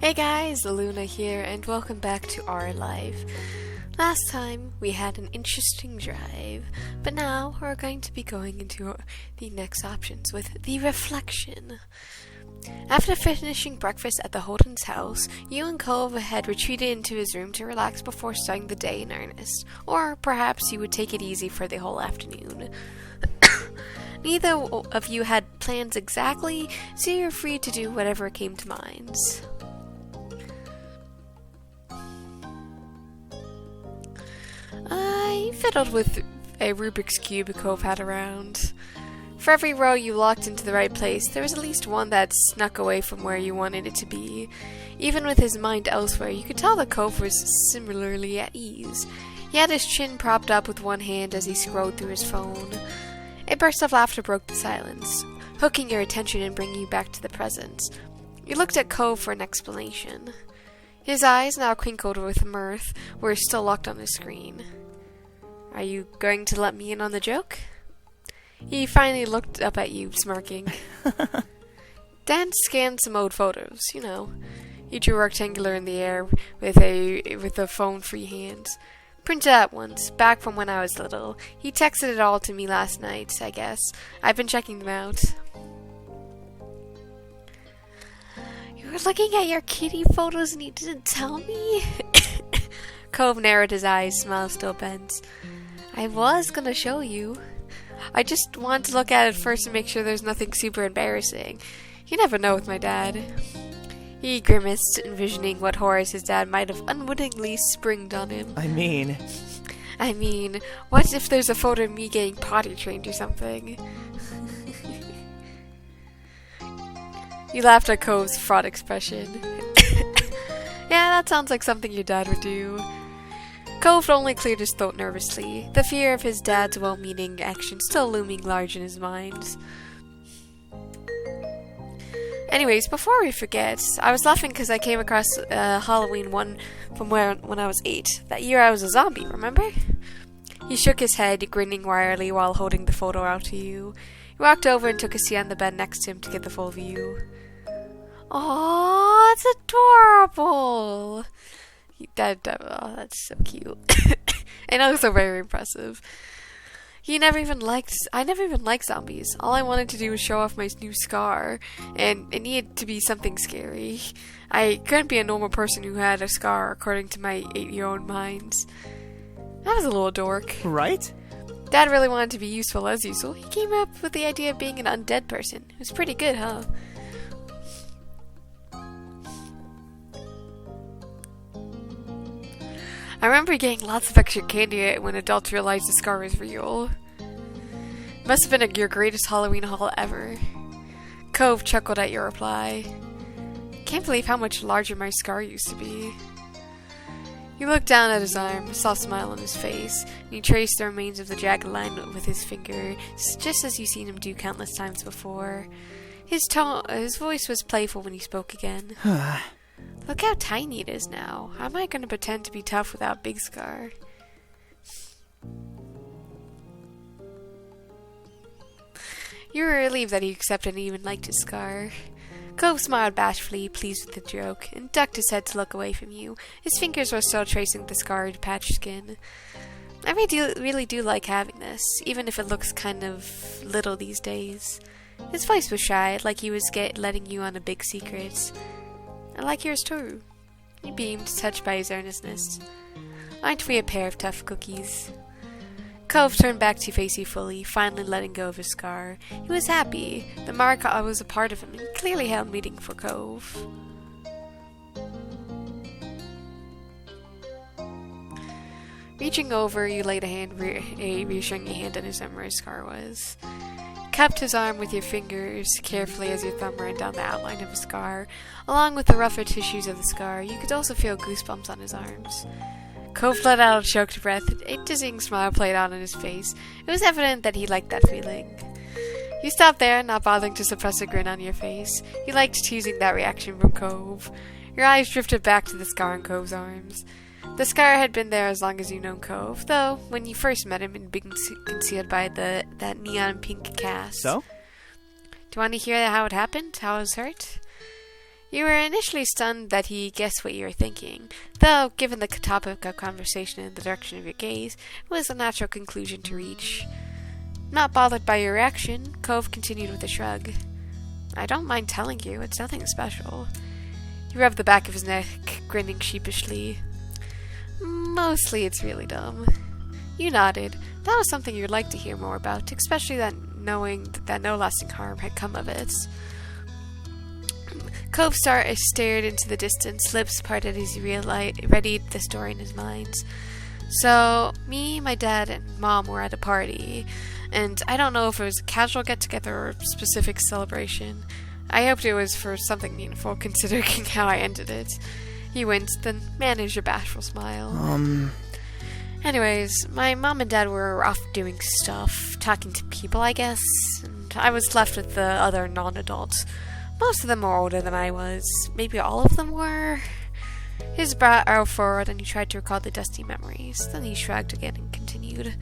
Hey guys, Luna here, and welcome back to our life. Last time we had an interesting drive, but now we're going to be going into the next options with the reflection. After finishing breakfast at the Holden's house, you and Cove had retreated into his room to relax before starting the day in earnest, or perhaps you would take it easy for the whole afternoon. Neither of you had plans exactly, so you're free to do whatever came to mind. I fiddled with a Rubik's Cube Cove had around. For every row you locked into the right place, there was at least one that snuck away from where you wanted it to be. Even with his mind elsewhere, you could tell that Cove was similarly at ease. He had his chin propped up with one hand as he scrolled through his phone. A burst of laughter broke the silence, hooking your attention and bringing you back to the present. You looked at Cove for an explanation. His eyes, now twinkled with mirth, were still locked on the screen. Are you going to let me in on the joke? He finally looked up at you, smirking. Dan scanned some old photos, He drew a rectangular in the air with a phone-free hand. Printed out once, back from when I was little. He texted it all to me last night, I guess. I've been checking them out. You were looking at your kitty photos and you didn't tell me? Cove narrowed his eyes, smile still bent. I was gonna show you. I just wanted to look at it first and make sure there's nothing super embarrassing. You never know with my dad. He grimaced, envisioning what horrors his dad might have unwittingly springed on him. I mean, what if there's a photo of me getting potty trained or something? You laughed at Cove's fraud expression. Yeah, that sounds like something your dad would do. Cove only cleared his throat nervously, the fear of his dad's well-meaning action still looming large in his mind. Anyways, before we forget, I was laughing because I came across a Halloween one from when I was 8. That year I was a zombie, remember? He shook his head, grinning wryly while holding the photo out to you. He walked over and took a seat on the bed next to him to get the full view. Aww, it's adorable! That's so cute. And also very impressive. I never even liked zombies. All I wanted to do was show off my new scar, and it needed to be something scary. I couldn't be a normal person who had a scar, according to my 8-year-old mind. I was a little dork. right? Dad really wanted to be useful as usual. He came up with the idea of being an undead person. It was pretty good, huh? I remember getting lots of extra candy when adults realized the scar was real. Must have been your greatest Halloween haul ever. Cove chuckled at your reply. Can't believe how much larger my scar used to be. He looked down at his arm, a soft smile on his face, and he traced the remains of the jagged line with his finger, just as you've seen him do countless times before. His voice was playful when he spoke again. Look how tiny it is now. How am I going to pretend to be tough without Big Scar? You were relieved that he accepted and even liked his scar. Cove smiled bashfully, pleased with the joke, and ducked his head to look away from you. His fingers were still tracing the scarred patched skin. I really do like having this, even if it looks kind of little these days. His voice was shy, like he was letting you on a big secret. I like yours too. He beamed, touched by his earnestness. Aren't we a pair of tough cookies? Cove turned back to face you fully, finally letting go of his scar. He was happy. The mark was a part of him, and clearly held meaning for Cove. Reaching over, you laid a reassuring hand on his arm where his scar was. Cupped his arm with your fingers carefully as your thumb ran down the outline of his scar. Along with the rougher tissues of the scar, you could also feel goosebumps on his arms. Cove let out a choked breath. A dizzying smile played out on his face. It was evident that he liked that feeling. You stopped there, not bothering to suppress a grin on your face. You liked teasing that reaction from Cove. Your eyes drifted back to the scar on Cove's arms. The scar had been there as long as you known Cove, though when you first met him, it had been concealed by that neon pink cast. So? Do you want to hear how it happened? How it was hurt? You were initially stunned that he guessed what you were thinking, though, given the topic of conversation and the direction of your gaze, it was a natural conclusion to reach. Not bothered by your reaction, Cove continued with a shrug. I don't mind telling you, it's nothing special. He rubbed the back of his neck, grinning sheepishly. Mostly it's really dumb. You nodded. That was something you'd like to hear more about, especially that knowing that no lasting harm had come of it. Cove stared into the distance, lips parted as he readied the story in his mind. So, me, my dad, and Mom were at a party, and I don't know if it was a casual get-together or a specific celebration. I hoped it was for something meaningful, considering how I ended it. He winced, then managed a bashful smile. Anyways, my mom and dad were off doing stuff, talking to people, I guess, and I was left with the other non-adults. Most of them were older than I was. Maybe all of them were. His brow furrowed, and he tried to recall the dusty memories. Then he shrugged again and continued.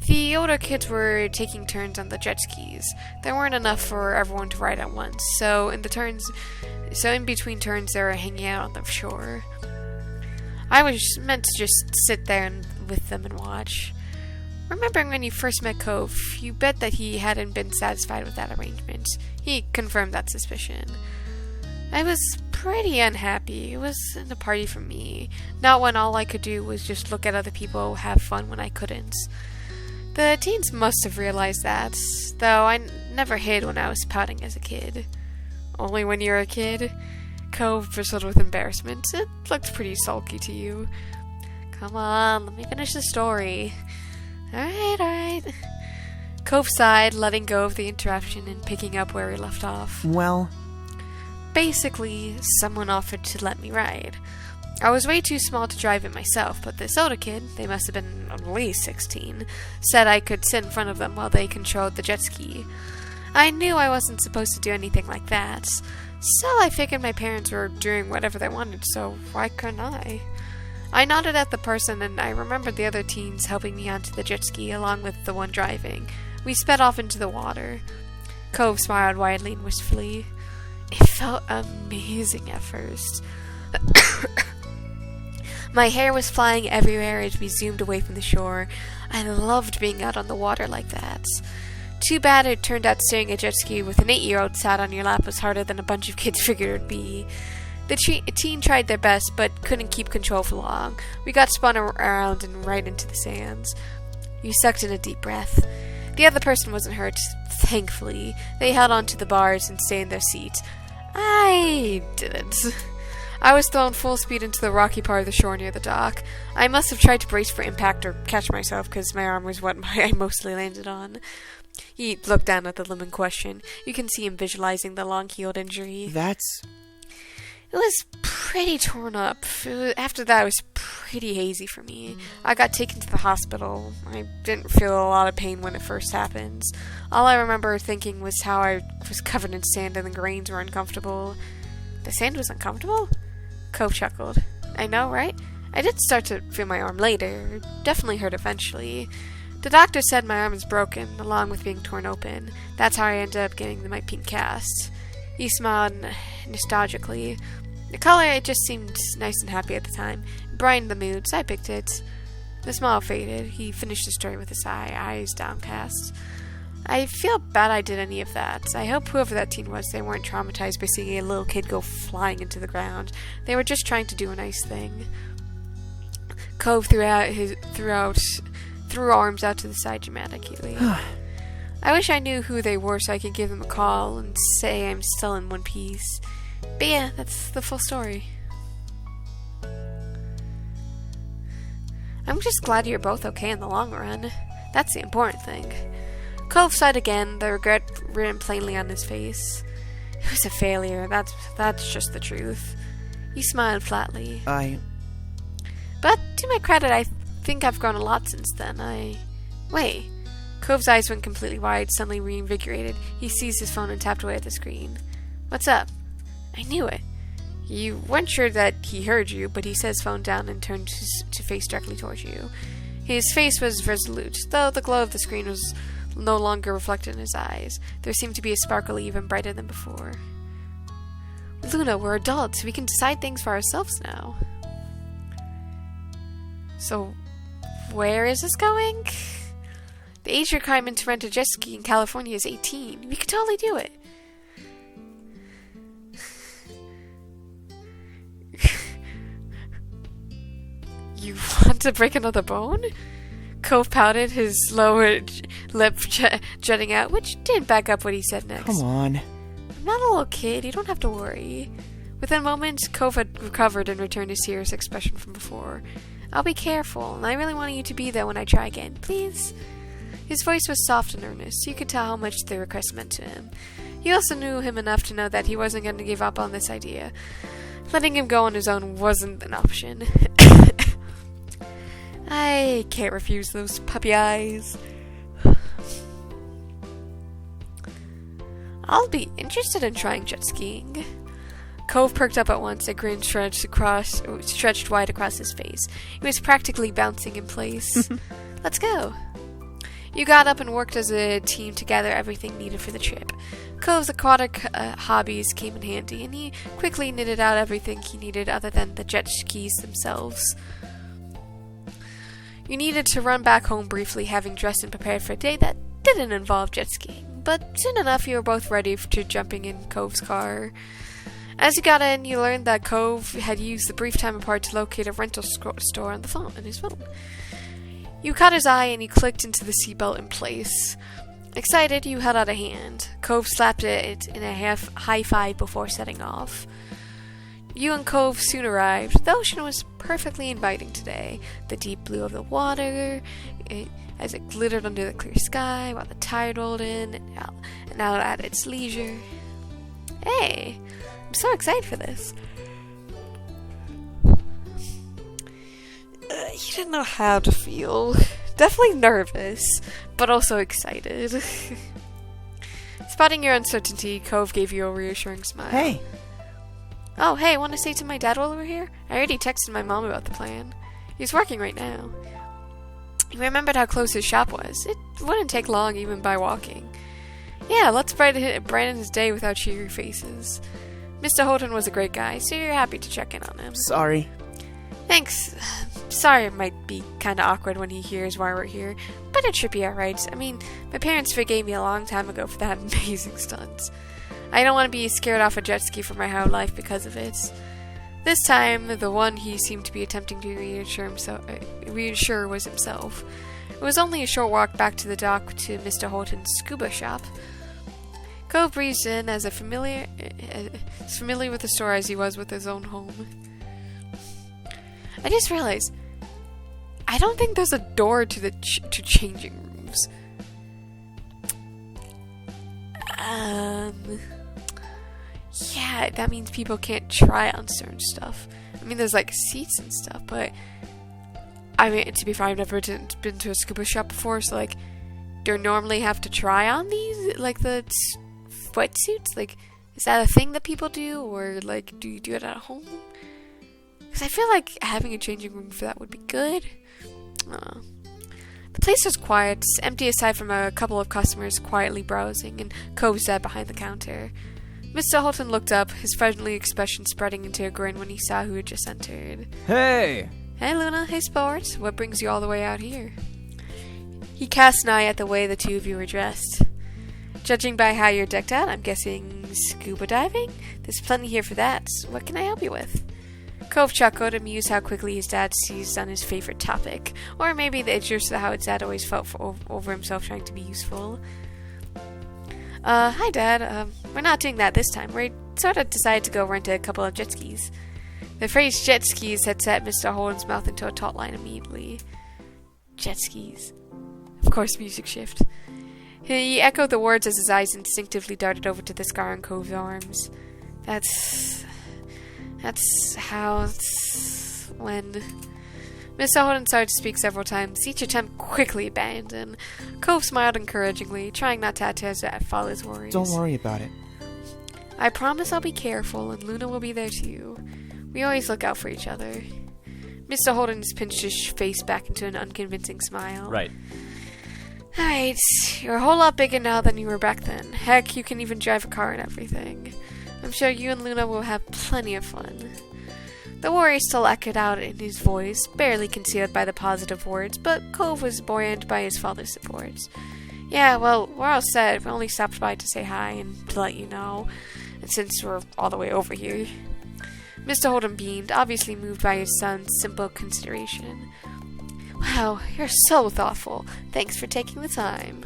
The older kids were taking turns on the jet skis. There weren't enough for everyone to ride at once, so in between turns they were hanging out on the shore. I was meant to just sit there with them and watch. Remembering when you first met Cove, you bet that he hadn't been satisfied with that arrangement. He confirmed that suspicion. I was pretty unhappy. It wasn't a party for me. Not when all I could do was just look at other people have fun when I couldn't. The teens must have realized that, though I never hid when I was pouting as a kid. Only when you're a kid? Cove bristled with embarrassment. It looked pretty sulky to you. Come on, let me finish the story. Alright. Cove sighed, letting go of the interruption and picking up where he left off. Well, basically, someone offered to let me ride. I was way too small to drive it myself, but this older kid, they must have been at least 16, said I could sit in front of them while they controlled the jet ski. I knew I wasn't supposed to do anything like that. Still, I figured my parents were doing whatever they wanted, so why couldn't I? I nodded at the person, and I remembered the other teens helping me onto the jet ski along with the one driving. We sped off into the water. Cove smiled widely and wistfully. It felt amazing at first. My hair was flying everywhere as we zoomed away from the shore. I loved being out on the water like that. Too bad it turned out steering a jet ski with an 8-year-old sat on your lap was harder than a bunch of kids figured it would be. The teen tried their best, but couldn't keep control for long. We got spun around and right into the sands. You sucked in a deep breath. The other person wasn't hurt, thankfully. They held on to the bars and stayed in their seats. I didn't. I was thrown full speed into the rocky part of the shore near the dock. I must have tried to brace for impact or catch myself, because my arm was what I mostly landed on. He looked down at the limb in question. You can see him visualizing the long-healed injury. It was pretty torn up. After that, it was pretty hazy for me. I got taken to the hospital. I didn't feel a lot of pain when it first happened. All I remember thinking was how I was covered in sand and the grains were uncomfortable. The sand was uncomfortable? Cove chuckled. I know, right? I did start to feel my arm later. It definitely hurt eventually. The doctor said my arm is broken, along with being torn open. That's how I ended up getting my pink cast. He smiled nostalgically. The color, it just seemed nice and happy at the time. It brightened the mood, so I picked it. The smile faded. He finished the story with a sigh, eyes downcast. I feel bad I did any of that. I hope whoever that teen was, they weren't traumatized by seeing a little kid go flying into the ground. They were just trying to do a nice thing. Cove threw arms out to the side dramatically. I wish I knew who they were so I could give them a call and say I'm still in one piece. But yeah, that's the full story. I'm just glad you're both okay in the long run. That's the important thing. Cove sighed again, the regret written plainly on his face. It was a failure, that's just the truth. He smiled flatly. But to my credit, I think I've grown a lot since then. Wait. Cove's eyes went completely wide, suddenly reinvigorated. He seized his phone and tapped away at the screen. What's up? I knew it. You weren't sure that he heard you, but he set his phone down and turned to face directly towards you. His face was resolute, though the glow of the screen was no longer reflected in his eyes. There seemed to be a sparkle even brighter than before. Luna, we're adults. We can decide things for ourselves now. So, where is this going? The age requirement to rent a jet ski in California is 18. We could totally do it. You want to break another bone? Cove pouted, his lower lip jutting out, which did back up what he said next. Come on. I'm not a little kid. You don't have to worry. Within moments, Cove had recovered and returned his serious expression from before. I'll be careful, and I really want you to be there when I try again, please? His voice was soft and earnest. You could tell how much the request meant to him. You also knew him enough to know that he wasn't going to give up on this idea. Letting him go on his own wasn't an option. I can't refuse those puppy eyes. I'll be interested in trying jet skiing. Cove perked up at once, a grin stretched wide across his face. He was practically bouncing in place. Let's go. You got up and worked as a team to gather everything needed for the trip. Cove's aquatic hobbies came in handy, and he quickly knitted out everything he needed other than the jet skis themselves. You needed to run back home briefly, having dressed and prepared for a day that didn't involve jet skiing, but soon enough you were both ready to jumping in Cove's car. As you got in, you learned that Cove had used the brief time apart to locate a rental store on his phone. You caught his eye and he clicked into the seatbelt in place. Excited, you held out a hand. Cove slapped it in a high five before setting off. You and Cove soon arrived. The ocean was perfectly inviting today. The deep blue of the water, as it glittered under the clear sky, while the tide rolled in and out at its leisure. Hey, I'm so excited for this. You didn't know how to feel. Definitely nervous, but also excited. Spotting your uncertainty, Cove gave you a reassuring smile. Hey. Oh, hey, want to say to my dad while we're here? I already texted my mom about the plan. He's working right now. He remembered how close his shop was. It wouldn't take long even by walking. Yeah, let's brighten his day with our cheery faces. Mr. Holden was a great guy, so you're happy to check in on him. Sorry. Thanks. Sorry it might be kinda awkward when he hears why we're here, but it should be alright. I mean, my parents forgave me a long time ago for that amazing stunt. I don't want to be scared off a jet ski for my whole life because of it. This time, the one he seemed to be attempting to reassure was himself. It was only a short walk back to the dock to Mr. Holton's scuba shop. Cove breezed in as familiar with the store as he was with his own home. I just realized, I don't think there's a door to the to changing rooms. Yeah, that means people can't try on certain stuff. I mean, there's like seats and stuff, but I mean, to be fair, I've never been to a scuba shop before, so like, do you normally have to try on these, like the wetsuits? Like, is that a thing that people do, or like, do you do it at home? Because I feel like having a changing room for that would be good. The place was quiet, empty aside from a couple of customers quietly browsing, and Cove sat behind the counter. Mr. Holton looked up, his friendly expression spreading into a grin when he saw who had just entered. Hey! Hey, Luna. Hey, Sport. What brings you all the way out here? He cast an eye at the way the two of you were dressed. Judging by how you're decked out, I'm guessing scuba diving? There's plenty here for that. What can I help you with? Cove chuckled, amused how quickly his dad seized on his favorite topic. Or maybe it's just how his dad always felt over himself trying to be useful. Hi, Dad. We're not doing that this time. We sort of decided to go rent a couple of jet skis. The phrase jet skis had set Mr. Holden's mouth into a taut line immediately. Jet skis. Of course, music shift. He echoed the words as his eyes instinctively darted over to the scar on Cove's arms. That's how it's when... Mr. Holden started to speak several times, each attempt quickly abandoned. Cove smiled encouragingly, trying not to follow his worries. Don't worry about it. I promise I'll be careful, and Luna will be there too. We always look out for each other. Mr. Holden pinched his face back into an unconvincing smile. Right. Alright, you're a whole lot bigger now than you were back then. Heck, you can even drive a car and everything. I'm sure you and Luna will have plenty of fun. The worry still echoed out in his voice, barely concealed by the positive words, but Cove was buoyant by his father's supports. Yeah, well, we're all set. We only stopped by to say hi and to let you know, and since we're all the way over here. Mr. Holden beamed, obviously moved by his son's simple consideration. Wow, you're so thoughtful. Thanks for taking the time.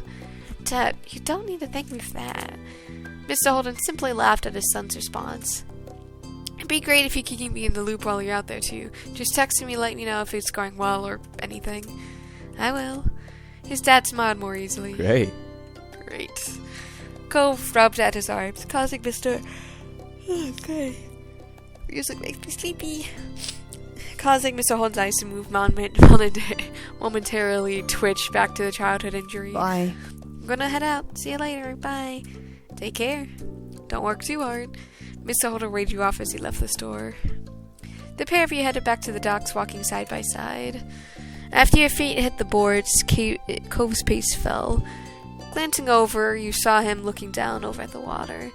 Dad, you don't need to thank me for that. Mr. Holden simply laughed at his son's response. It'd be great if you could keep me in the loop while you're out there, too. Just text me, let me know if it's going well or anything. I will. His dad smiled more easily. Great. Cove rubbed at his arms, causing Mr. Okay. Music makes me sleepy. Causing Mr. Holden's eyes to move momentarily twitch back to the childhood injury. Bye. I'm gonna head out. See you later. Bye. Take care. Don't work too hard. Mr. Holden waved you off as he left the store. The pair of you headed back to the docks, walking side by side. After your feet hit the boards, Cove's pace fell. Glancing over, you saw him looking down over at the water.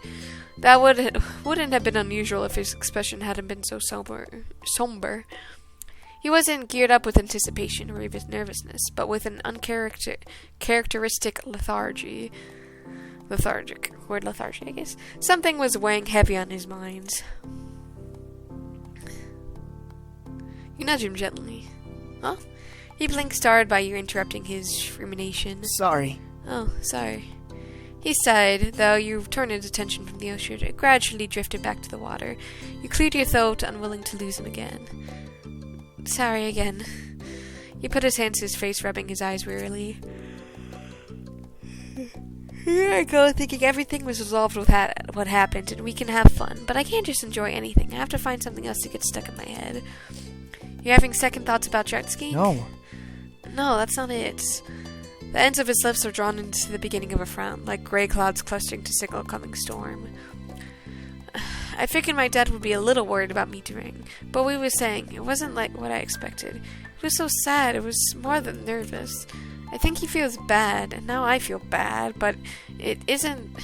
That wouldn't have been unusual if his expression hadn't been so somber. He wasn't geared up with anticipation or even nervousness, but with an uncharacteristic lethargy. Lethargic. Word lethargy, I guess. Something was weighing heavy on his mind. You nudge him gently. Huh? He blinked, startled by you interrupting his rumination. Sorry. Oh, sorry. He sighed, though you turned his attention from the ocean. It gradually drifted back to the water. You cleared your throat, unwilling to lose him again. Sorry again. He put his hands to his face, rubbing his eyes wearily. Here I go, thinking everything was resolved with what happened, and we can have fun. But I can't just enjoy anything. I have to find something else to get stuck in my head. You're having second thoughts about jet skiing? No. No, that's not it. The ends of his lips were drawn into the beginning of a frown, like gray clouds clustering to signal a coming storm. I figured my dad would be a little worried about me doing, but what he was saying, it wasn't like what I expected. It was so sad, it was more than nervous. I think he feels bad, and now I feel bad, but it isn't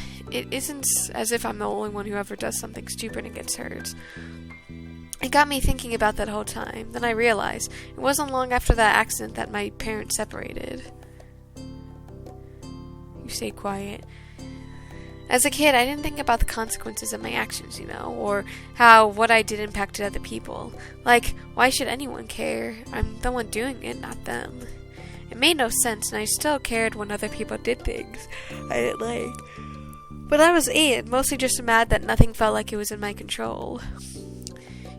as if I'm the only one who ever does something stupid and gets hurt. It got me thinking about that whole time. Then I realized it wasn't long after that accident that my parents separated. You stay quiet. As a kid, I didn't think about the consequences of my actions, or how what I did impacted other people. Like, why should anyone care? I'm the one doing it, not them. It made no sense, and I still cared when other people did things I didn't like. But I was 8, mostly just mad that nothing felt like it was in my control.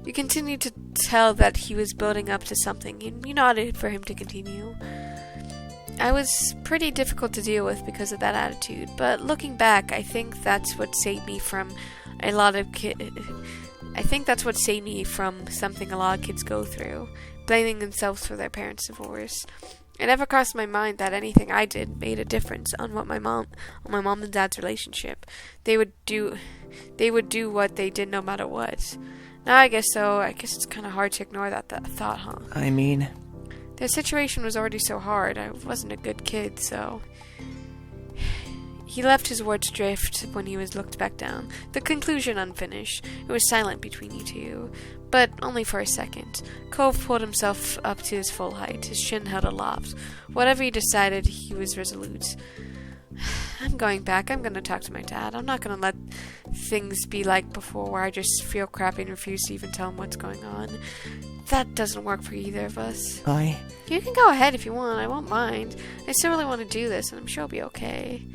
You continued to tell that he was building up to something, and you nodded for him to continue. I was pretty difficult to deal with because of that attitude, but looking back, I think that's what saved me from something a lot of kids go through, blaming themselves for their parents' divorce. It never crossed my mind that anything I did made a difference on my mom and dad's relationship. They would do what they did no matter what. Now I guess so. I guess it's kind of hard to ignore that thought, huh? I mean, their situation was already so hard. I wasn't a good kid, so... He left his words drift when he was looked back down, the conclusion unfinished. It was silent between you two, but only for a second. Cove pulled himself up to his full height, his chin held aloft. Whatever he decided, he was resolute. I'm going back. I'm going to talk to my dad. I'm not going to let things be like before, where I just feel crappy and refuse to even tell him what's going on. That doesn't work for either of us. You can go ahead if you want. I won't mind. I still really want to do this, and I'm sure it'll be okay.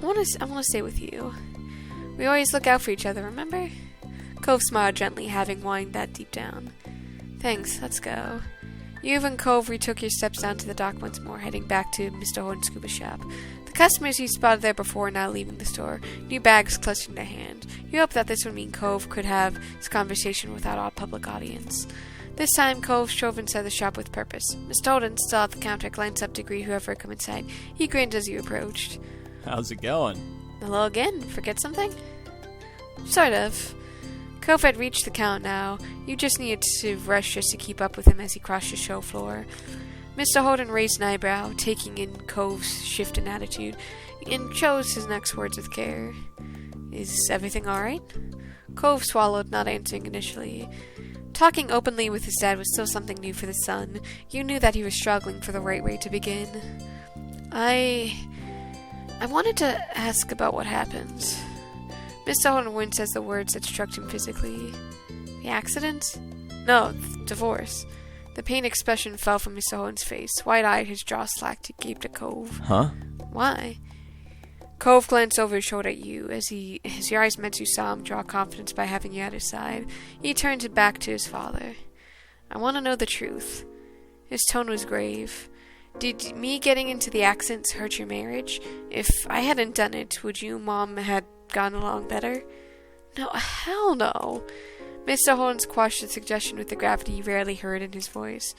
I want to stay with you. We always look out for each other, remember? Cove smiled gently, having wind that deep down. Thanks, let's go. You and Cove retook your steps down to the dock once more, heading back to Mr. Horton's scuba shop. The customers you spotted there before are now leaving the store, new bags clutched in their hand. You hoped that this would mean Cove could have his conversation without a public audience. This time, Cove strove inside the shop with purpose. Mr. Holden, still at the counter, glanced up to greet whoever had come inside. He grinned as you approached. How's it going? Hello again. Forget something? Sort of. Cove had reached the count now. You just needed to rush just to keep up with him as he crossed the show floor. Mr. Holden raised an eyebrow, taking in Cove's shift in attitude. and chose his next words with care. Is everything alright? Cove swallowed, not answering initially. Talking openly with his dad was still something new for the son. You knew that he was struggling for the right way to begin. I wanted to ask about what happened. Mr. Holden winced as the words had struck him physically. The accident? No, divorce. The pain expression fell from Mr. Holden's face. Wide-eyed, his jaw slacked, he gaped at Cove. Huh? Why? Cove glanced over his shoulder at you. As your eyes met, you saw him draw confidence by having you at his side. He turned it back to his father. I want to know the truth. His tone was grave. Did me getting into the accident hurt your marriage? If I hadn't done it, would you, Mom, had gone along better? No, hell no. Mr. Holden squashed the suggestion with the gravity you rarely heard in his voice.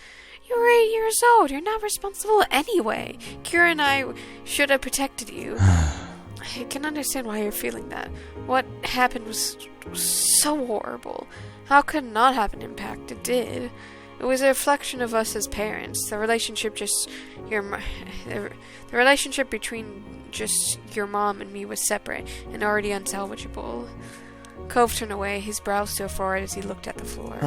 You were 8 years old. You're not responsible anyway. Kira and I should have protected you. I can understand why you're feeling that. What happened was so horrible. How could it not have an impact? It did. It was a reflection of us as parents. The relationship between just your mom and me was separate and already unsalvageable. Cove turned away, his brow still furrowed as he looked at the floor.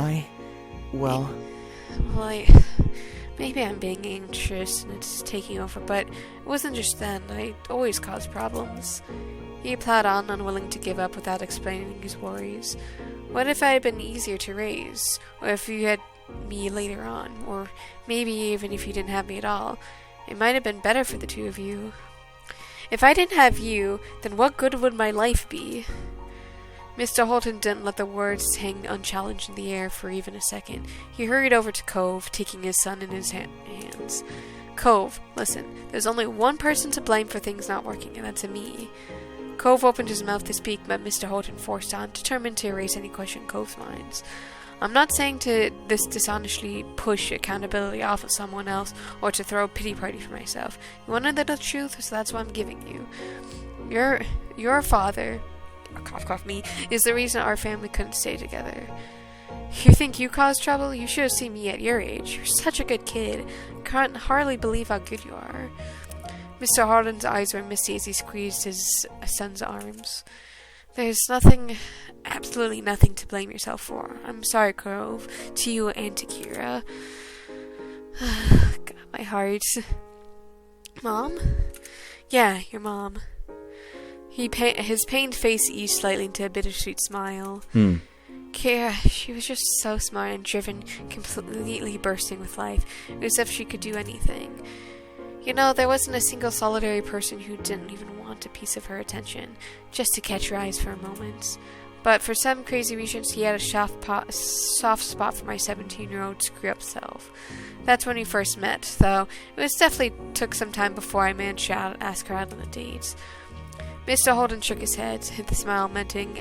Maybe I'm being anxious and it's taking over, but it wasn't just then. I always caused problems. He plowed on, unwilling to give up without explaining his worries. What if I had been easier to raise? Or if you had me later on? Or maybe even if you didn't have me at all? It might have been better for the two of you. If I didn't have you, then what good would my life be? Mr. Holden didn't let the words hang unchallenged in the air for even a second. He hurried over to Cove, taking his son in his hands. Cove, listen, there's only one person to blame for things not working, and that's me. Cove opened his mouth to speak, but Mr. Holden forced on, determined to erase any question in Cove's minds. I'm not saying to this dishonestly push accountability off of someone else, or to throw a pity party for myself. You want to know the truth, so that's what I'm giving you. Your father, cough cough me, is the reason our family couldn't stay together. You think you caused trouble? You should have seen me at your age. You're such a good kid. Can't hardly believe how good you are. Mr. Holden's eyes were misty as he squeezed his son's arms. There's absolutely nothing to blame yourself for. I'm sorry, Cove, to you and to Kira. God, my heart. Mom? Yeah, your mom. His pained face eased slightly into a bittersweet smile. Kira, she was just so smart and driven, completely bursting with life, as if she could do anything. You know, there wasn't a single solitary person who didn't even want a piece of her attention, just to catch her eyes for a moment. But for some crazy reason, he had a soft spot for my 17-year-old screw-up self. That's when we first met, though it definitely took some time before I managed to ask her out on a date. Mr. Holden shook his head, the smile melting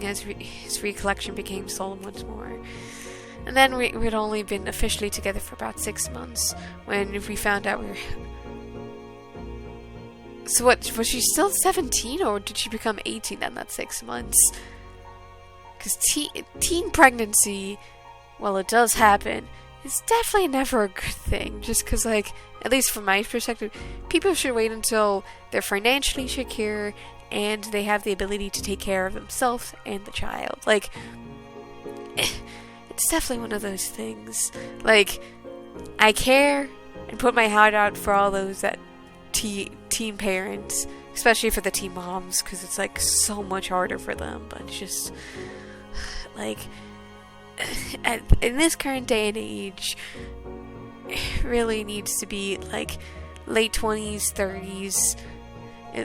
as his recollection became solemn once more. And then we'd only been officially together for about 6 months, when we found out we were... So what, was she still 17, or did she become 18 in that 6 months? Because teen pregnancy, well, it does happen, it's definitely never a good thing, just because, like, at least from my perspective, people should wait until they're financially secure and they have the ability to take care of themselves and the child. Like, it's definitely one of those things. Like, I care and put my heart out for all those that teen parents, especially for the teen moms, because it's, like, so much harder for them, but it's just, like... in this current day and age, it really needs to be like late 20s, 30s,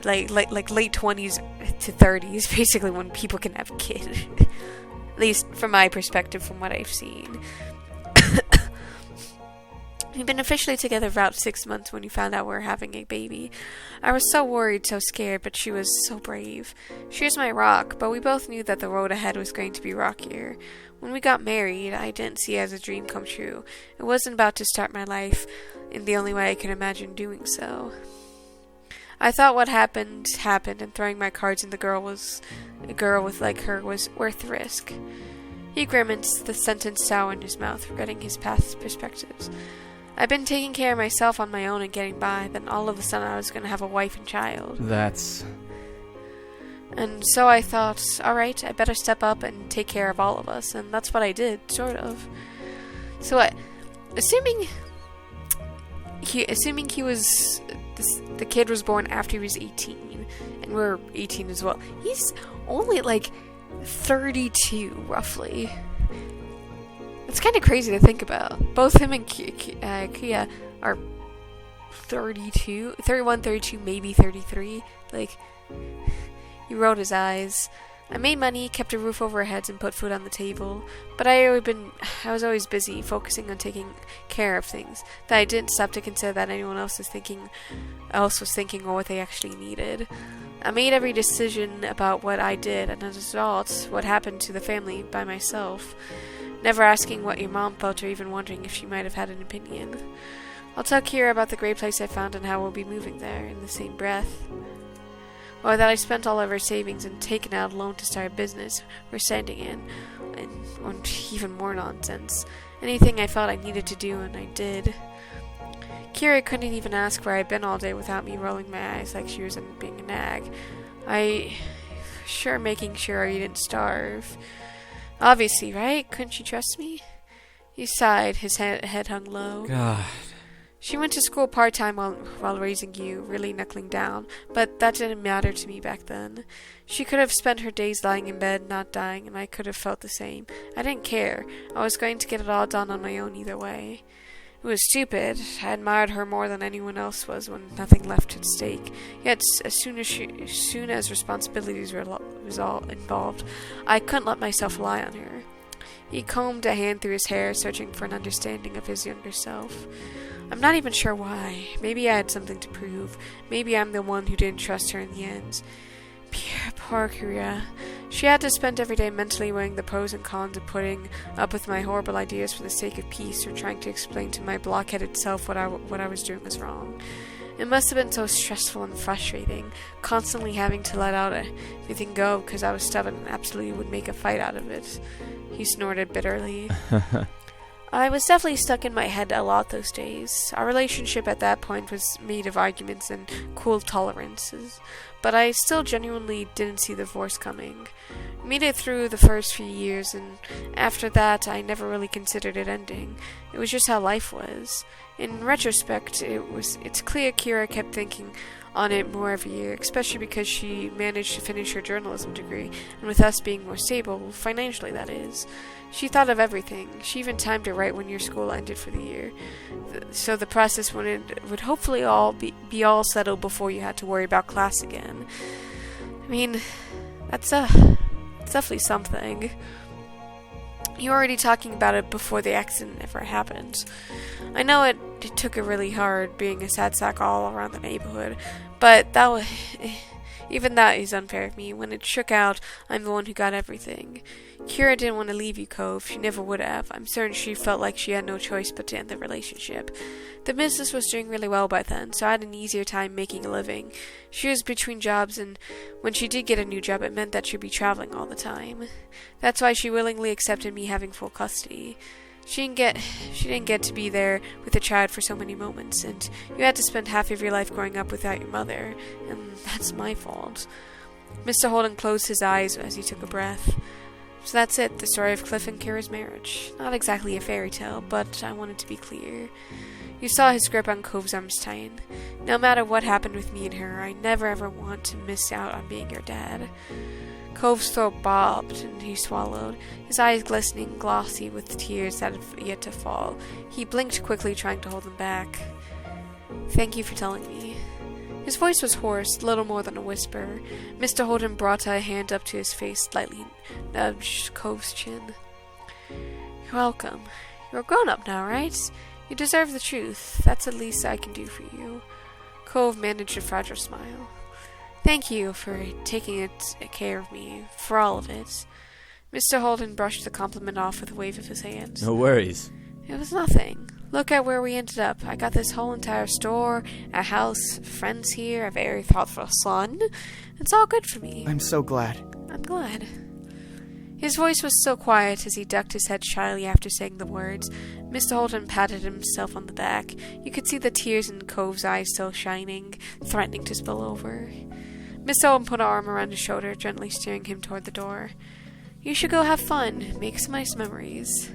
like late 20s to 30s, basically when people can have a kid. At least from my perspective, from what I've seen. We've been officially together about 6 months when we found out we were having a baby. I was so worried, so scared, but she was so brave. She was my rock, but we both knew that the road ahead was going to be rockier. When we got married, I didn't see it as a dream come true. It wasn't about to start my life in the only way I could imagine doing so. I thought what happened, and throwing my cards in a girl like her was worth the risk. He grimaced, the sentence sour in his mouth, regretting his past perspectives. I'd been taking care of myself on my own and getting by, then all of a sudden I was going to have a wife and child. And so I thought, alright, I better step up and take care of all of us, and that's what I did, sort of. So assuming he was, the kid was born after he was 18, and we're 18 as well, he's only like 32, roughly. It's kind of crazy to think about. Both him and Kia are 32, 31, 32, maybe 33. Like, he rolled his eyes. I made money, kept a roof over our heads, and put food on the table. But I was always busy, focusing on taking care of things, that I didn't stop to consider that anyone else was thinking, or what they actually needed. I made every decision about what I did, and as a result, what happened to the family by myself. Never asking what your mom felt or even wondering if she might have had an opinion. I'll tell Kira about the great place I found and how we'll be moving there in the same breath. Or that I spent all of our savings and taken out a loan to start a business we're standing in, and even more nonsense. Anything I felt I needed to do, and I did. Kira couldn't even ask where I'd been all day without me rolling my eyes like she was being a nag. Making sure you didn't starve. Obviously, right? Couldn't you trust me? He sighed, his head hung low. God. She went to school part-time while raising you, really knuckling down, but that didn't matter to me back then. She could have spent her days lying in bed, not dying, and I could have felt the same. I didn't care. I was going to get it all done on my own either way. It was stupid. I admired her more than anyone else was when nothing left at stake. Yet, as soon as responsibilities were involved, I couldn't let myself rely on her. He combed a hand through his hair, searching for an understanding of his younger self. I'm not even sure why. Maybe I had something to prove. Maybe I'm the one who didn't trust her in the end. Poor Kira. She had to spend every day mentally weighing the pros and cons of putting up with my horrible ideas for the sake of peace, or trying to explain to my blockheaded self what I was doing was wrong. It must have been so stressful and frustrating, constantly having to let out everything go because I was stubborn and absolutely would make a fight out of it. He snorted bitterly. I was definitely stuck in my head a lot those days. Our relationship at that point was made of arguments and cool tolerances, but I still genuinely didn't see the divorce coming. We made it through the first few years, and after that I never really considered it ending. It was just how life was. In retrospect, it's clear Kira kept thinking on it more every year, especially because she managed to finish her journalism degree, and with us being more stable, financially that is. She thought of everything. She even timed it right when your school ended for the year, so the process would hopefully all be all settled before you had to worry about class again. I mean, it's definitely something. You were already talking about it before the accident ever happened. I know it took it really hard being a sad sack all around the neighborhood, but even that is unfair of me. When it shook out, I'm the one who got everything. Kira didn't want to leave you, Cove. She never would have. I'm certain she felt like she had no choice but to end the relationship. The business was doing really well by then, so I had an easier time making a living. She was between jobs, and when she did get a new job, it meant that she'd be traveling all the time. That's why she willingly accepted me having full custody. She didn't get to be there with a child for so many moments, and you had to spend half of your life growing up without your mother, and that's my fault. Mr. Holden closed his eyes as he took a breath. So that's it, the story of Cliff and Kira's marriage. Not exactly a fairy tale, but I wanted to be clear. You saw his grip on Cove's arms tighten. No matter what happened with me and her, I never ever want to miss out on being your dad. Cove's throat bobbed, and he swallowed, his eyes glistening, glossy with tears that had yet to fall. He blinked quickly, trying to hold them back. Thank you for telling me. His voice was hoarse, little more than a whisper. Mr. Holden brought a hand up to his face, slightly nudged Cove's chin. You're welcome. You're a grown-up now, right? You deserve the truth. That's the least I can do for you. Cove managed a fragile smile. Thank you for taking care of me, for all of it. Mr. Holden brushed the compliment off with a wave of his hand. No worries. It was nothing. Look at where we ended up. I got this whole entire store, a house, friends here, a very thoughtful son. It's all good for me. I'm so glad. I'm glad. His voice was so quiet as he ducked his head shyly after saying the words. Mr. Holden patted himself on the back. You could see the tears in Cove's eyes still shining, threatening to spill over. Mr. Holden put an arm around his shoulder, gently steering him toward the door. You should go have fun. Make some nice memories.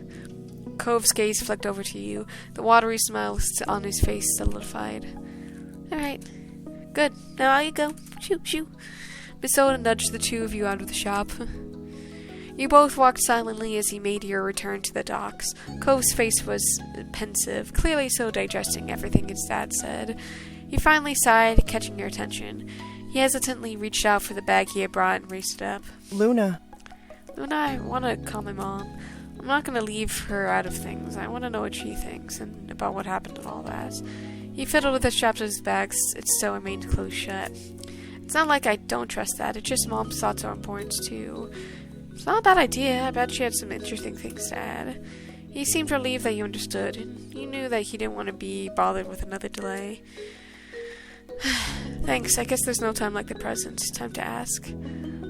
Cove's gaze flicked over to you. The watery smile on his face solidified. All right. Good. Now out you go. Shoo, shoo. Miss Oda nudged the two of you out of the shop. You both walked silently as he made your return to the docks. Cove's face was pensive, clearly still digesting everything his dad said. He finally sighed, catching your attention. He hesitantly reached out for the bag he had brought and raised it up. Luna, I want to call my mom. I'm not going to leave her out of things. I want to know what she thinks and about what happened and all that. He fiddled with the straps of his bags. It still remained closed shut. It's not like I don't trust that. It's just Mom's thoughts are important too. It's not a bad idea. I bet she had some interesting things to add. He seemed relieved that you understood, and you knew that he didn't want to be bothered with another delay. Thanks. I guess there's no time like the present. Time to ask.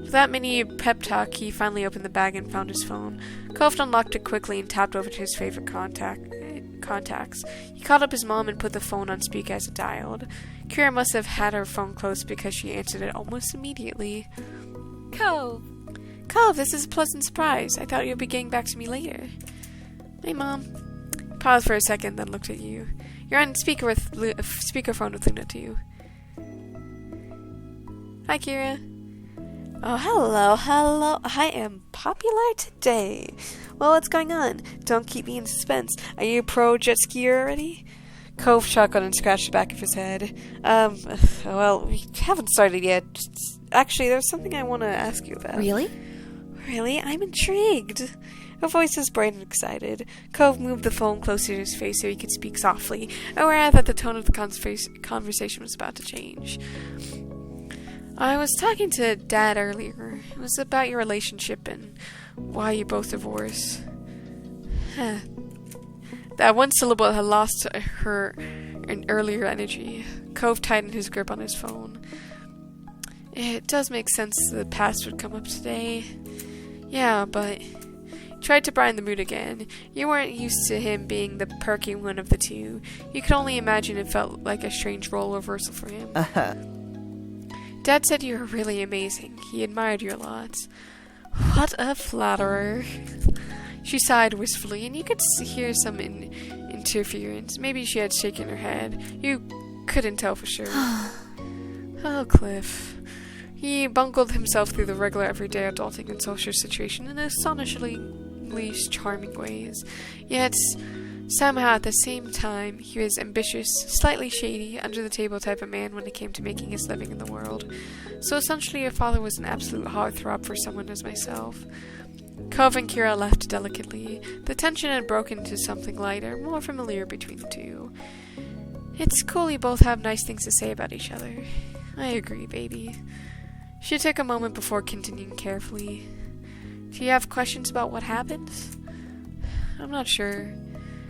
Without many pep talk, he finally opened the bag and found his phone. Cove unlocked it quickly and tapped over to his favorite contacts. He called up his mom and put the phone on speaker as it dialed. Kira must have had her phone close because she answered it almost immediately. Cove, this is a pleasant surprise. I thought you'd be getting back to me later. Hey, Mom. Paused for a second, then looked at you. You're on speakerphone with Luna, too. Hi, Kira. Oh, hello. I am popular today. Well, what's going on? Don't keep me in suspense. Are you pro jet skier already? Cove chuckled and scratched the back of his head. Well, we haven't started yet. Actually, there's something I want to ask you about. really? Really? I'm intrigued. Her voice was bright and excited. Cove moved the phone closer to his face so he could speak softly, aware that the tone of the conversation was about to change. I was talking to Dad earlier. It was about your relationship and why you both divorced. That one syllable had lost her earlier energy. Cove tightened his grip on his phone. It does make sense the past would come up today. Yeah, but... Tried to brighten the mood again. You weren't used to him being the perky one of the two. You could only imagine it felt like a strange role reversal for him. Dad said you were really amazing. He admired you a lot. What a flatterer. She sighed wistfully, and you could hear some interference. Maybe she had shaken her head. You couldn't tell for sure. Oh, Cliff. He bungled himself through the regular everyday adulting and social situation in astonishingly charming ways. Yet, somehow at the same time, he was ambitious, slightly shady, under-the-table type of man when it came to making his living in the world. So essentially, your father was an absolute heartthrob for someone as myself. Cove and Kira laughed delicately. The tension had broken into something lighter, more familiar between the two. It's cool you both have nice things to say about each other. I agree, baby. She took a moment before continuing carefully. Do you have questions about what happened? I'm not sure.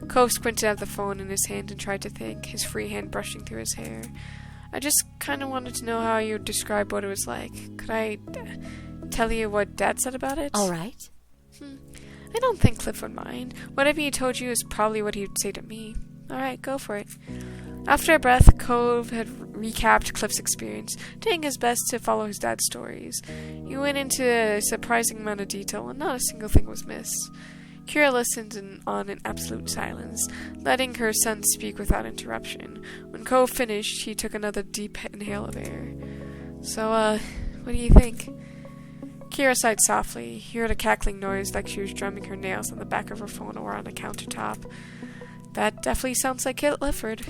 Cove squinted at the phone in his hand and tried to think, his free hand brushing through his hair. I just kind of wanted to know how you would describe what it was like. Could I tell you what Dad said about it? All right. I don't think Cliff would mind. Whatever he told you is probably what he would say to me. Alright, go for it. After a breath, Cove had recapped Cliff's experience, doing his best to follow his dad's stories. He went into a surprising amount of detail, and not a single thing was missed. Kira listened on in absolute silence, letting her son speak without interruption. When Cove finished, he took another deep inhale of air. So, what do you think? Kira sighed softly. He heard a cackling noise like she was drumming her nails on the back of her phone or on a countertop. That definitely sounds like Clifford.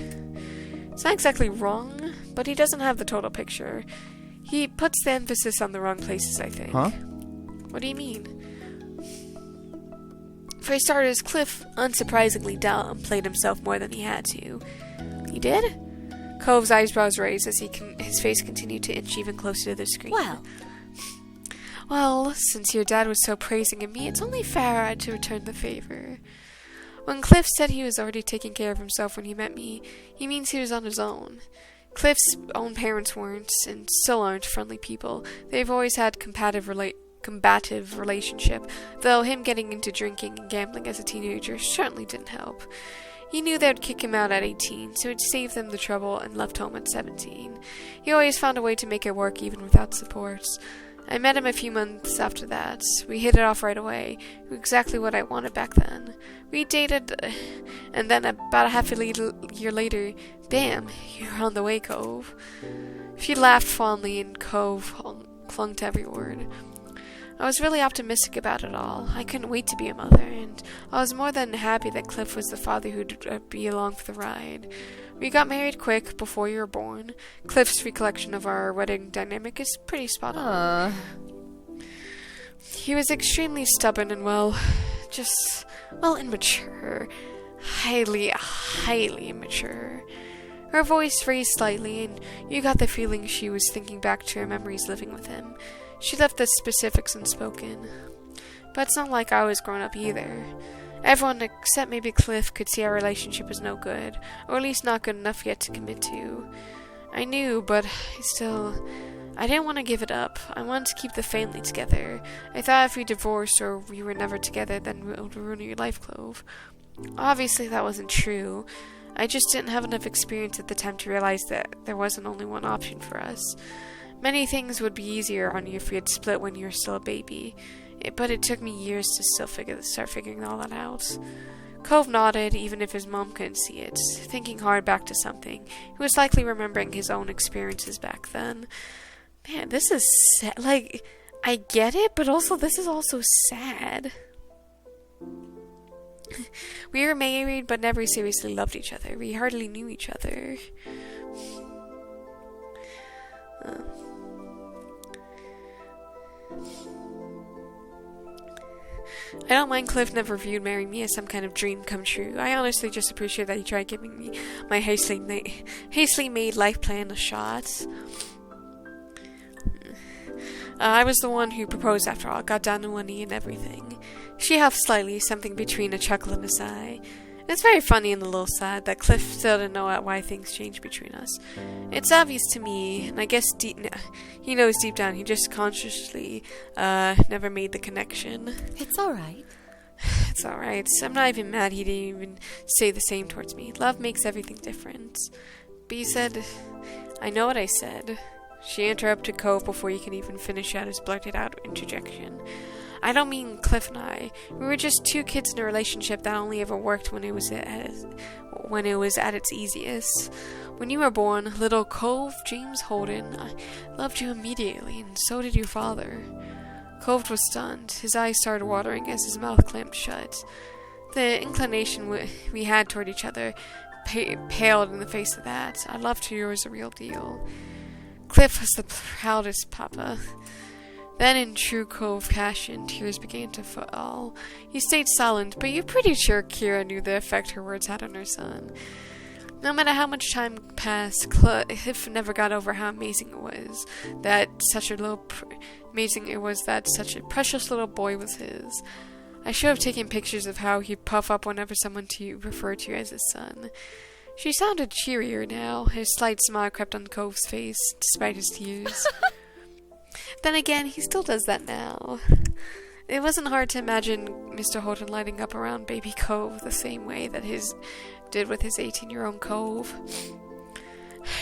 It's not exactly wrong, but he doesn't have the total picture. He puts the emphasis on the wrong places, I think. Huh? What do you mean? For starters, Cliff, unsurprisingly downplayed himself more than he had to. He did? Cove's eyebrows raised as his face continued to inch even closer to the screen. Well, since your dad was so praising of me, it's only fair I had to return the favor. When Cliff said he was already taking care of himself when he met me, he means he was on his own. Cliff's own parents weren't, and still aren't, friendly people. They've always had combative relationship, though him getting into drinking and gambling as a teenager certainly didn't help. He knew they'd kick him out at 18, so he'd saved them the trouble and left home at 17. He always found a way to make it work even without support. I met him a few months after that. We hit it off right away. Exactly what I wanted back then. We dated, and then about a half a year later, bam, you're on the way, Cove. She laughed fondly, and Cove clung to every word. I was really optimistic about it all. I couldn't wait to be a mother, and I was more than happy that Cliff was the father who'd be along for the ride. We got married quick, before you were born. Cliff's recollection of our wedding dynamic is pretty spot on. He was extremely stubborn and, immature. Highly immature. Her voice raised slightly, and you got the feeling she was thinking back to her memories living with him. She left the specifics unspoken. But it's not like I was grown up either. Everyone except maybe Cliff could see our relationship was no good, or at least not good enough yet to commit to. I knew, but I didn't want to give it up. I wanted to keep the family together. I thought if we divorced or we were never together, then it would ruin your life, Clove. Obviously that wasn't true. I just didn't have enough experience at the time to realize that there wasn't only one option for us. Many things would be easier on you if we had split when you were still a baby. But it took me years to start figuring all that out. Cove nodded, even if his mom couldn't see it, thinking hard back to something. He was likely remembering his own experiences back then. Man, this is sad. I get it, but also this is also sad. We were married, but never seriously loved each other. We hardly knew each other. I don't mind Cliff never viewed marrying me as some kind of dream come true. I honestly just appreciate that he tried giving me my hastily made life plan a shot. I was the one who proposed after all, got down on one knee and everything. She huffed slightly, something between a chuckle and a sigh. It's very funny and a little sad that Cliff still didn't know why things changed between us. It's obvious to me, and I guess he knows deep down he just consciously never made the connection. It's alright. It's alright. I'm not even mad he didn't even say the same towards me. Love makes everything different. But you said, I know what I said. She interrupted Cove before he could even finish out his blurted-out interjection. I don't mean Cliff and I. We were just two kids in a relationship that only ever worked when it was at its easiest. When you were born, little Cove James Holden, I loved you immediately, and so did your father. Cove was stunned. His eyes started watering as his mouth clamped shut. The inclination we had toward each other paled in the face of that. I loved you was a real deal. Cliff was the proudest papa. Then, in true Cove fashion, tears began to fall. He stayed silent, but you're pretty sure Kira knew the effect her words had on her son. No matter how much time passed, Cliff never got over how amazing it was that such a precious little boy was his. I should have taken pictures of how he'd puff up whenever someone referred to you as his son. She sounded cheerier now. A slight smile crept on Cove's face, despite his tears. Then again, he still does that now. It wasn't hard to imagine Mr. Holden lighting up around baby Cove the same way that his did with his 18-year-old Cove.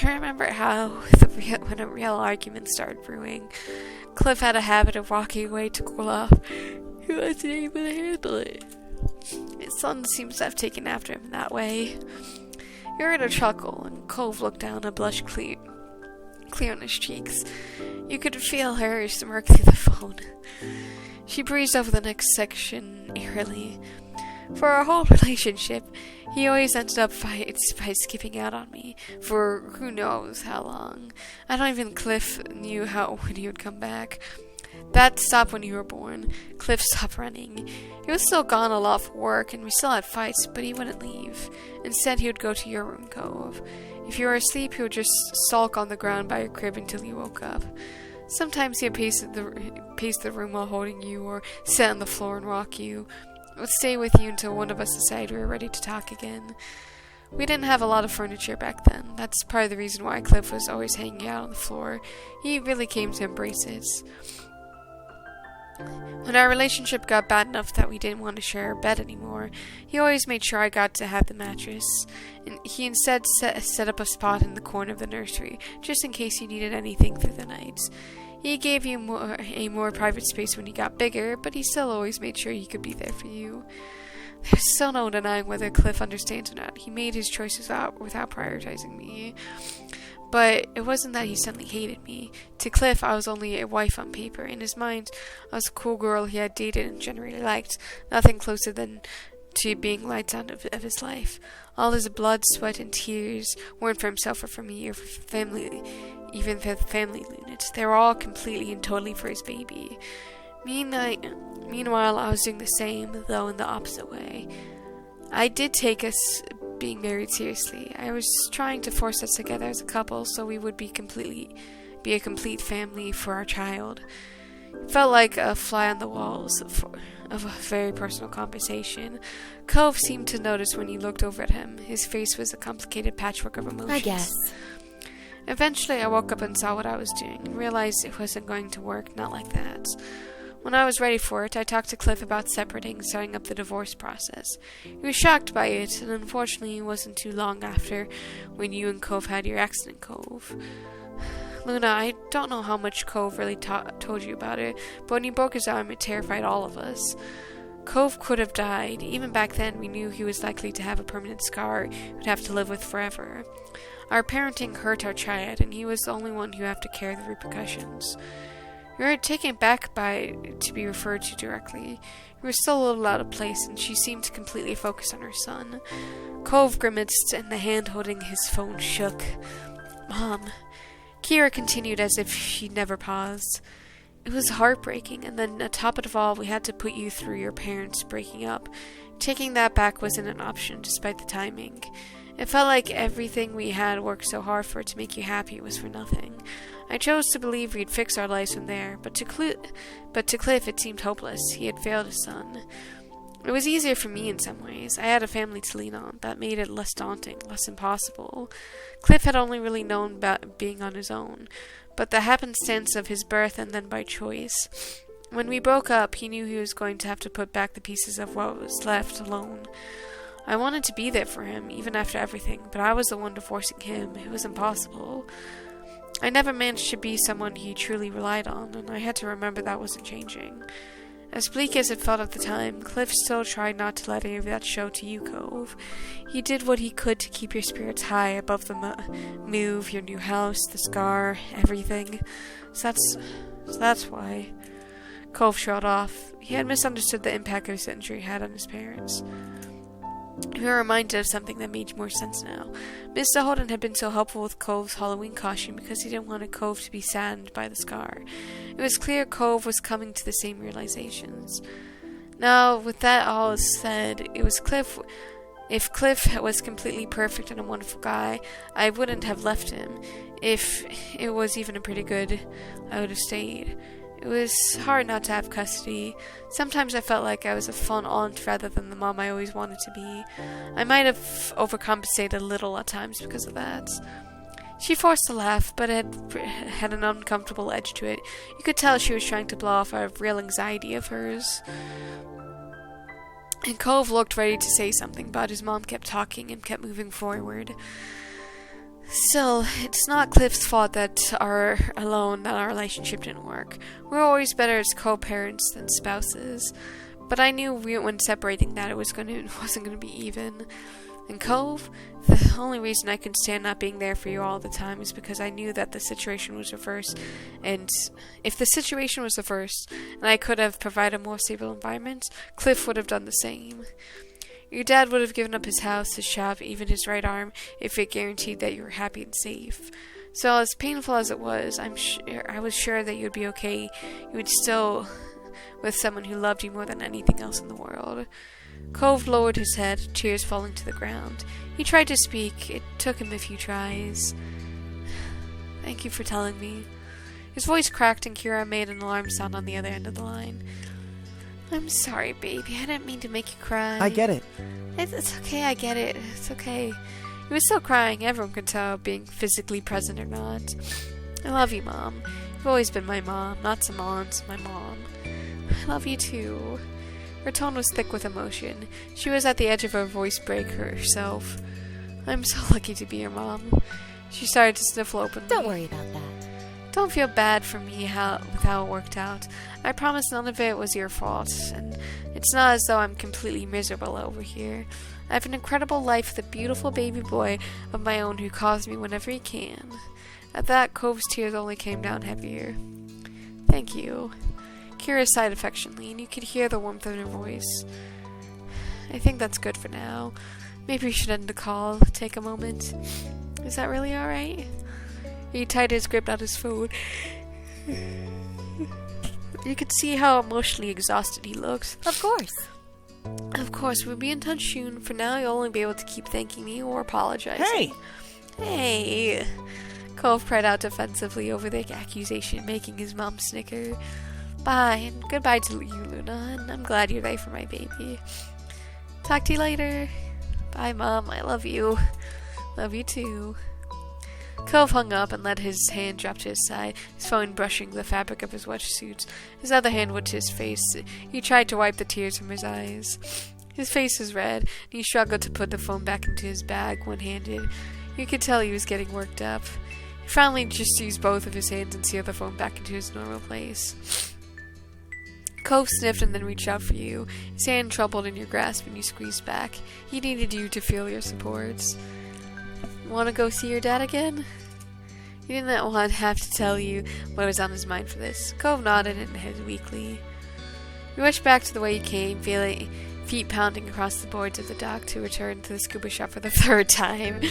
I remember how, when a real argument started brewing, Cliff had a habit of walking away to cool off. He wasn't able to handle it. His son seems to have taken after him in that way. He heard a chuckle, and Cove looked down, a blush clear on his cheeks. You could feel her smirk through the phone. She breezed over the next section eerily. For our whole relationship, he always ended up by skipping out on me for who knows how long. I don't even Cliff knew when he would come back. That stopped when you were born. Cliff stopped running. He was still gone a lot for work, and we still had fights, but he wouldn't leave. Instead, he would go to your room, Cove. If you were asleep, he would just sulk on the ground by your crib until you woke up. Sometimes he'd pace the room while holding you, or sit on the floor and rock you. Would stay with you until one of us decided we were ready to talk again. We didn't have a lot of furniture back then. That's part of the reason why Cliff was always hanging out on the floor. He really came to embrace it. When our relationship got bad enough that we didn't want to share a bed anymore, he always made sure I got to have the mattress, and he instead set up a spot in the corner of the nursery, just in case you needed anything through the night. He gave you a more private space when he got bigger, but he still always made sure he could be there for you. There's still no denying whether Cliff understands or not. He made his choices without prioritizing me. But it wasn't that he suddenly hated me. To Cliff, I was only a wife on paper. In his mind, I was a cool girl he had dated and generally liked. Nothing closer than to being lights out of his life. All his blood, sweat, and tears weren't for himself or for me or for family, even for the family units. They were all completely and totally for his baby. Meanwhile, I was doing the same, though in the opposite way. I did take us being married seriously. I was trying to force us together as a couple so we would be a complete family for our child. It felt like a fly on the walls of a very personal conversation. Cove seemed to notice when you looked over at him. His face was a complicated patchwork of emotions. I guess. Eventually, I woke up and saw what I was doing and realized it wasn't going to work, not like that. When I was ready for it, I talked to Cliff about separating and starting up the divorce process. He was shocked by it, and unfortunately it wasn't too long after when you and Cove had your accident, Cove. Luna, I don't know how much Cove really told you about it, but when he broke his arm, it terrified all of us. Cove could have died. Even back then, we knew he was likely to have a permanent scar he would have to live with forever. Our parenting hurt our child, and he was the only one who had to carry the repercussions. We were taken back by to be referred to directly. We were still a little out of place, and she seemed to completely focus on her son. Cove grimaced, and the hand holding his phone shook. Mom. Kira continued as if she'd never paused. It was heartbreaking, and then on top of it all, we had to put you through your parents breaking up. Taking that back wasn't an option, despite the timing. It felt like everything we had worked so hard for to make you happy was for nothing. I chose to believe we'd fix our lives from there, but to Cliff it seemed hopeless. He had failed his son. It was easier for me in some ways. I had a family to lean on. That made it less daunting, less impossible. Cliff had only really known about being on his own, but the happenstance of his birth and then by choice. When we broke up, he knew he was going to have to put back the pieces of what was left alone. I wanted to be there for him, even after everything, but I was the one divorcing him. It was impossible. I never managed to be someone he truly relied on, and I had to remember that wasn't changing. As bleak as it felt at the time, Cliff still tried not to let any of that show to you, Cove. He did what he could to keep your spirits high above the move, your new house, the scar, everything. So that's why. Cove shrugged off. He had misunderstood the impact his injury had on his parents. We were reminded of something that made more sense now. Mr. Holden had been so helpful with Cove's Halloween costume because he didn't want Cove to be saddened by the scar. It was clear Cove was coming to the same realizations. Now, with that all said, it was Cliff. If Cliff was completely perfect and a wonderful guy, I wouldn't have left him. If it was even a pretty good, I would have stayed. It was hard not to have custody. Sometimes I felt like I was a fun aunt rather than the mom I always wanted to be. I might have overcompensated a little at times because of that. She forced a laugh, but it had an uncomfortable edge to it. You could tell she was trying to blow off a real anxiety of hers. And Cove looked ready to say something, but his mom kept talking and kept moving forward. Still, it's not Cliff's fault that our relationship didn't work. We were always better as co-parents than spouses. But I knew when separating that it wasn't going to be even. And Cove, the only reason I could stand not being there for you all the time is because I knew that the situation was reversed. And if the situation was reversed, and I could have provided a more stable environment, Cliff would have done the same. Your dad would have given up his house, his shop, even his right arm, if it guaranteed that you were happy and safe. So as painful as it was, I was sure that you'd be okay. You would still with someone who loved you more than anything else in the world. Cove lowered his head, tears falling to the ground. He tried to speak. It took him a few tries. Thank you for telling me. His voice cracked and Kira made an alarm sound on the other end of the line. I'm sorry, baby. I didn't mean to make you cry. I get it. It's okay, I get it. It's okay. He was still crying. Everyone could tell, being physically present or not. I love you, Mom. You've always been my mom, not some aunt, my mom. love you too. Her tone was thick with emotion. She was at the edge of her voice break herself. I'm so lucky to be your mom. She started to sniffle openly. Don't worry about that. Don't feel bad for me with how it worked out. I promise none of it was your fault, and it's not as though I'm completely miserable over here. I have an incredible life with a beautiful baby boy of my own who calls me whenever he can. At that, Cove's tears only came down heavier. Thank you. Kira sighed affectionately, and you could hear the warmth in her voice. I think that's good for now. Maybe we should end the call. Take a moment. Is that really alright? He tightened his grip on his phone. You could see how emotionally exhausted he looked. Of course. Of course, we'll be in touch soon. For now, you'll only be able to keep thanking me or apologizing. Hey! Hey! Cove cried out defensively over the accusation, making his mom snicker. Bye, and goodbye to you, Luna, and I'm glad you're there for my baby. Talk to you later. Bye, Mom. I love you. Love you too. Cove hung up and let his hand drop to his side, his phone brushing the fabric of his wetsuit. His other hand went to his face. He tried to wipe the tears from his eyes. His face was red, and he struggled to put the phone back into his bag one-handed. You could tell he was getting worked up. He finally just used both of his hands and sealed the phone back into its normal place. Cove sniffed and then reached out for you, his hand troubled in your grasp and you squeezed back. He needed you to feel your supports. Want to go see your dad again? He did not want to have to tell you what was on his mind for this. Cove nodded and headed weakly. You rushed back to the way you came, feeling feet pounding across the boards of the dock to return to the scuba shop for the third time.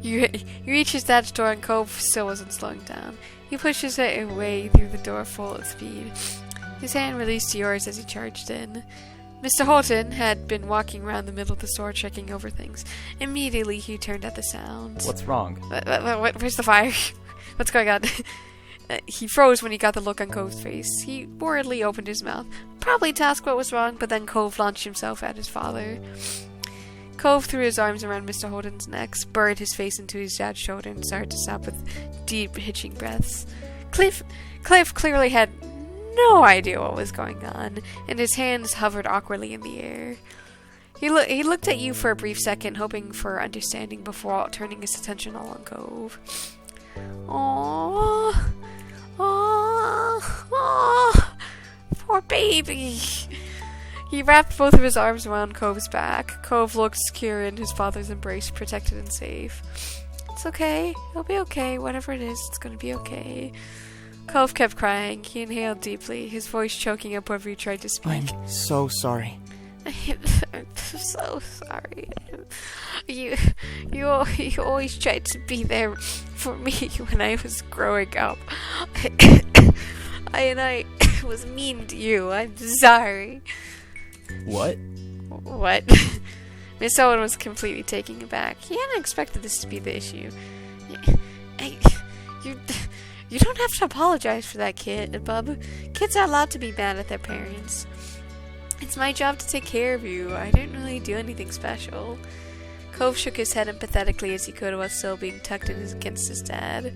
You reached his dad's door and Cove still wasn't slowing down. He pushed his way through the door full of speed. His hand released yours as he charged in. Mr. Holton had been walking around the middle of the store checking over things. Immediately, he turned at the sound. What's wrong? Where's the fire? What's going on? He froze when he got the look on Cove's face. He worriedly opened his mouth, probably to ask what was wrong, but then Cove launched himself at his father. Cove threw his arms around Mr. Holden's neck, buried his face into his dad's shoulder, and started to sob with deep, hitching breaths. Cliff clearly had no idea what was going on, and his hands hovered awkwardly in the air. He looked at you for a brief second, hoping for understanding before turning his attention all on Cove. Aww. Poor baby. He wrapped both of his arms around Cove's back. Cove looked secure in his father's embrace, protected and safe. It's okay. It'll be okay. Whatever it is, it's gonna be okay. Cove kept crying. He inhaled deeply, his voice choking up whenever he tried to speak. I'm so sorry. I'm so sorry. You always tried to be there for me when I was growing up. I was mean to you. I'm sorry. What? What? Miss Owen was completely taken aback. He hadn't expected this to be the issue. You don't have to apologize for that, kid, bub. Kids are allowed to be mad at their parents. It's my job to take care of you. I didn't really do anything special. Cove shook his head empathetically as he could while still being tucked in against his dad.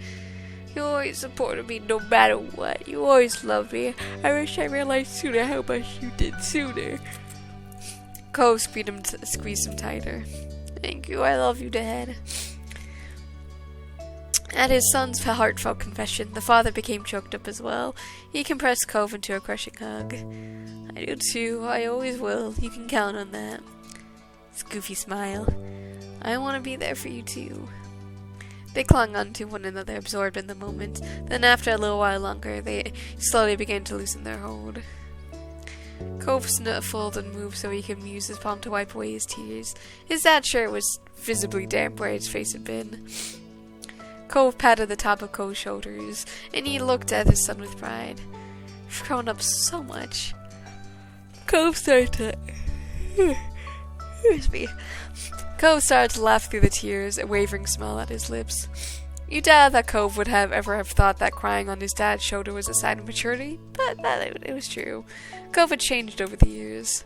You always supported me no matter what. You always loved me. I wish I realized sooner how much you did sooner. Cove squeezed him tighter. Thank you. I love you, Dad. At his son's heartfelt confession, the father became choked up as well. He compressed Cove into a crushing hug. I do too. I always will. You can count on that. His goofy smile. I want to be there for you too. They clung on to one another, absorbed in the moment. Then after a little while longer, they slowly began to loosen their hold. Cove snuffled and moved so he could use his palm to wipe away his tears. His dad's shirt was visibly damp where his face had been. Cove patted the top of Cove's shoulders, and he looked at his son with pride. You've grown up so much. Cove started to... Excuse me. Cove started to laugh through the tears, a wavering smile at his lips. You doubt that Cove would ever have thought that crying on his dad's shoulder was a sign of maturity, but it was true. Cove had changed over the years.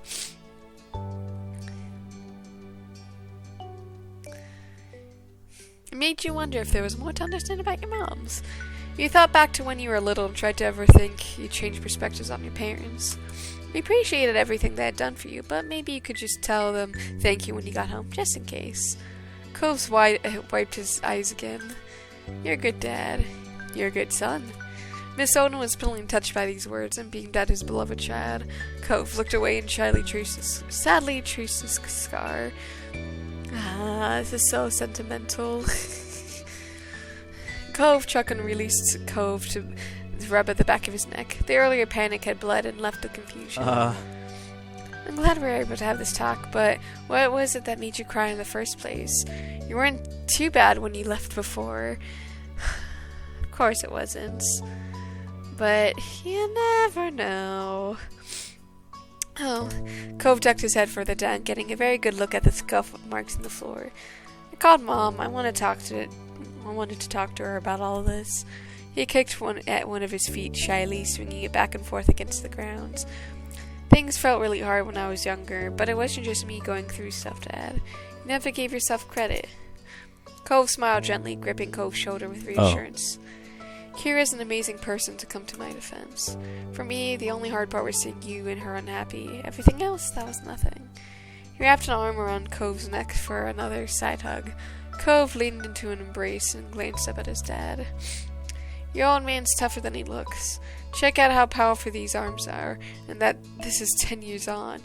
It made you wonder if there was more to understand about your moms. You thought back to when you were little and tried to ever think you'd change perspectives on your parents. You appreciated everything they had done for you, but maybe you could just tell them thank you when you got home, just in case. Cove wiped his eyes again. You're a good dad. You're a good son. Miss Odin was feeling touched by these words and beamed at his beloved child. Cove looked away and sadly traced his scar. Ah, this is so sentimental. Cove chuckled and released Cove to rub at the back of his neck. The earlier panic had bled and left the confusion. I'm glad we were able to have this talk, but what was it that made you cry in the first place? You weren't too bad when you left before. Of course it wasn't. But you never know. Oh, Cove ducked his head further down, getting a very good look at the scuff marks in the floor. I called Mom. I wanted to talk to her about all this. He kicked at one of his feet shyly, swinging it back and forth against the ground. Things felt really hard when I was younger, but it wasn't just me going through stuff, Dad. You never gave yourself credit. Cove smiled gently, gripping Cove's shoulder with reassurance. Kira's an amazing person to come to my defense. For me, the only hard part was seeing you and her unhappy. Everything else, that was nothing. He wrapped an arm around Cove's neck for another side hug. Cove leaned into an embrace and glanced up at his dad. Your old man's tougher than he looks. Check out how powerful these arms are, and that this is 10 years on.